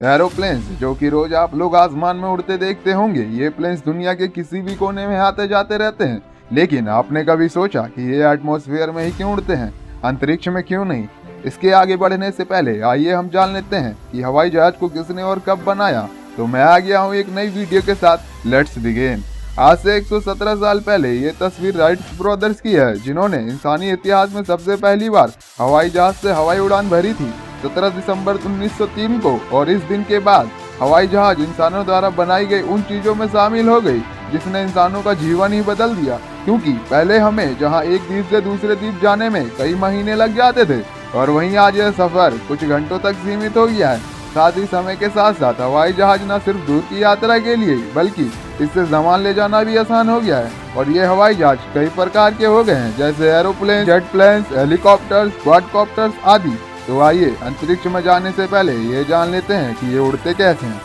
Aeroplanes जो कि रोज आप लोग आसमान में उड़ते देखते होंगे, ये प्लेन्स दुनिया के किसी भी कोने में आते जाते रहते हैं। लेकिन आपने कभी सोचा कि ये एटमॉस्फेयर में ही क्यों उड़ते हैं, अंतरिक्ष में क्यों नहीं? इसके आगे बढ़ने से पहले आइए हम जान लेते हैं कि हवाई जहाज को किसने और कब बनाया। तो मैं आ गया हूँ एक नई वीडियो के साथ। Let's begin. आज से 117 साल पहले ये तस्वीर राइट ब्रदर्स की है, जिन्होंने इंसानी इतिहास में सबसे पहली बार हवाई जहाज से हवाई उड़ान भरी थी 17 दिसंबर 1903 को। और इस दिन के बाद हवाई जहाज इंसानों द्वारा बनाई गई उन चीजों में शामिल हो गई जिसने इंसानों का जीवन ही बदल दिया। क्योंकि पहले हमें जहां एक द्वीप से दूसरे द्वीप जाने में कई महीने लग जाते थे, और वहीं आज यह सफर कुछ घंटों तक सीमित हो गया है। साथ ही समय के साथ साथ हवाई जहाज न सिर्फ दूर की यात्रा के लिए बल्कि इससे सामान ले जाना भी आसान हो गया है। और ये हवाई जहाज कई प्रकार के हो गए हैं, जैसे aeroplane, jet planes, helicopters, quadcopters आदि। तो आइए अंतरिक्ष में जाने से पहले ये जान लेते हैं कि ये उड़ते कैसे हैं।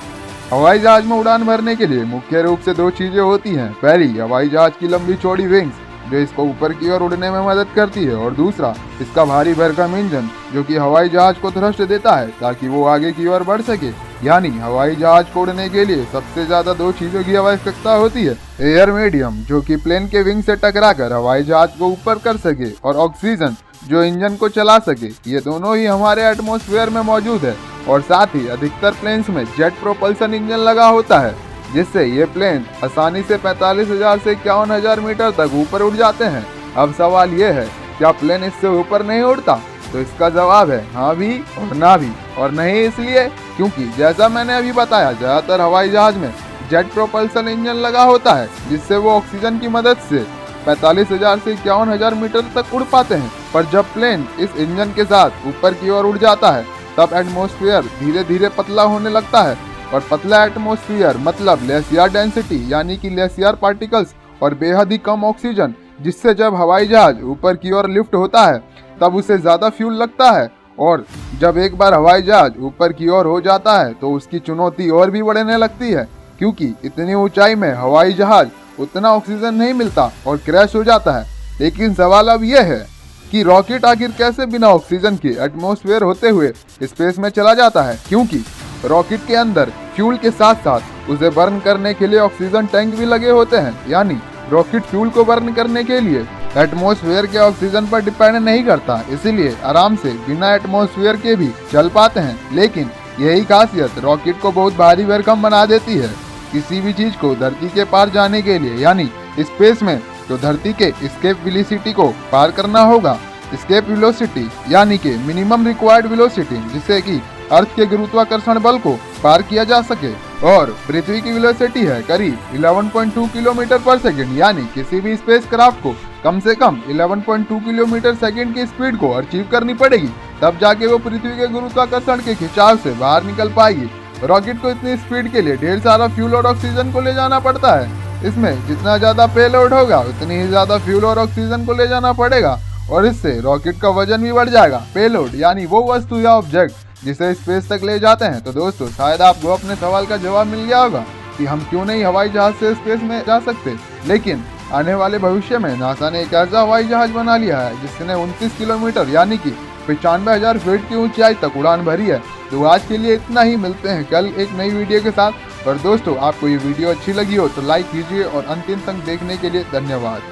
हवाई जहाज में उड़ान भरने के लिए मुख्य रूप से दो चीजें होती हैं। पहली, हवाई जहाज की लंबी चौड़ी विंग्स जो इसको ऊपर की ओर उड़ने में मदद करती है, और दूसरा इसका भारी भरकम इंजन जो कि हवाई जहाज को थ्रस्ट देता है ताकि वो आगे की ओर बढ़ सके। यानी हवाई जहाज को उड़ने के लिए सबसे ज्यादा दो चीजों की आवश्यकता होती है। एयर मीडियम जो कि प्लेन के विंग से टकराकर हवाई जहाज को ऊपर कर सके, और ऑक्सीजन जो इंजन को चला सके। ये दोनों ही हमारे एटमॉस्फेयर में मौजूद है। और साथ ही अधिकतर प्लेन्स में जेट प्रोपल्सन इंजन लगा होता है, जिससे ये प्लेन आसानी से 45,000 से 51,000 मीटर तक ऊपर उड़ जाते हैं। अब सवाल ये है, क्या प्लेन इससे ऊपर नहीं उड़ता? तो इसका जवाब है हाँ भी और ना भी। और नहीं इसलिए क्योंकि जैसा मैंने अभी बताया, ज्यादातर हवाई जहाज में जेट प्रोपल्सन इंजन लगा होता है, जिससे वो ऑक्सीजन की मदद से 45,000 से 51,000 मीटर तक उड़ पाते हैं। पर जब प्लेन इस इंजन के साथ ऊपर की ओर उड़ जाता है, तब एटमॉस्फेयर धीरे धीरे पतला होने लगता है। और पतला एटमॉस्फेयर मतलब लेसियर डेंसिटी, यानी कि लेसियर पार्टिकल्स और बेहद ही कम ऑक्सीजन, जिससे जब हवाई जहाज ऊपर की ओर लिफ्ट होता है तब उसे ज्यादा फ्यूल लगता है। और जब एक बार हवाई जहाज ऊपर की ओर हो जाता है तो उसकी चुनौती और भी बढ़ने लगती है, क्योंकि इतनी ऊंचाई में हवाई जहाज उतना ऑक्सीजन नहीं मिलता और क्रैश हो जाता है। लेकिन सवाल अब यह है कि रॉकेट आखिर कैसे बिना ऑक्सीजन के एटमॉस्फेयर होते हुए स्पेस में चला जाता है, क्योंकि रॉकेट के अंदर फ्यूल के साथ साथ उसे बर्न करने के लिए ऑक्सीजन टैंक भी लगे होते हैं। यानी रॉकेट फ्यूल को बर्न करने के लिए एटमॉस्फेयर के ऑक्सीजन पर डिपेंड नहीं करता, इसीलिए आराम से बिना एटमॉस्फेयर के भी चल पाते हैं। लेकिन यही खासियत रॉकेट को बहुत भारी भरकम बना देती है। किसी भी चीज को धरती के पार जाने के लिए, यानी स्पेस में, तो धरती के एस्केप वेलोसिटी को पार करना होगा। एस्केप वेलोसिटी यानी कि मिनिमम रिक्वायर्ड वेलोसिटी, जिससे कि अर्थ के गुरुत्वाकर्षण बल को पार किया जा सके। और पृथ्वी की वेलोसिटी है करीब 11.2 किलोमीटर पर सेकंड, यानी किसी भी स्पेस क्राफ्ट को कम से कम 11.2 किलोमीटर सेकंड की स्पीड को अचीव करनी पड़ेगी, तब जाके वो पृथ्वी के गुरुत्वाकर्षण के खिंचाव से बाहर निकल पाएगी। रॉकेट को इतनी स्पीड के लिए ढेर सारा फ्यूल और ऑक्सीजन को ले जाना पड़ता है। इसमें जितना ज्यादा पेलोड होगा उतनी ही ज्यादा फ्यूल और ऑक्सीजन को ले जाना पड़ेगा, और इससे रॉकेट का वजन भी बढ़ जाएगा। पेलोड यानी वो वस्तु या ऑब्जेक्ट जिसे स्पेस तक ले जाते हैं। तो दोस्तों, शायद आपको अपने सवाल का जवाब मिल गया होगा कि हम क्यों नहीं हवाई जहाज से स्पेस में जा सकते। लेकिन आने वाले भविष्य में नासा ने एक ऐसा हवाई जहाज बना लिया है जिसने 29 किलोमीटर यानी कि 95,000 फीट की ऊंचाई तक उड़ान भरी है। तो आज के लिए इतना ही, मिलते हैं कल एक नई वीडियो के साथ। और दोस्तों, आपको ये वीडियो अच्छी लगी हो तो लाइक कीजिए, और अंतिम तक देखने के लिए धन्यवाद।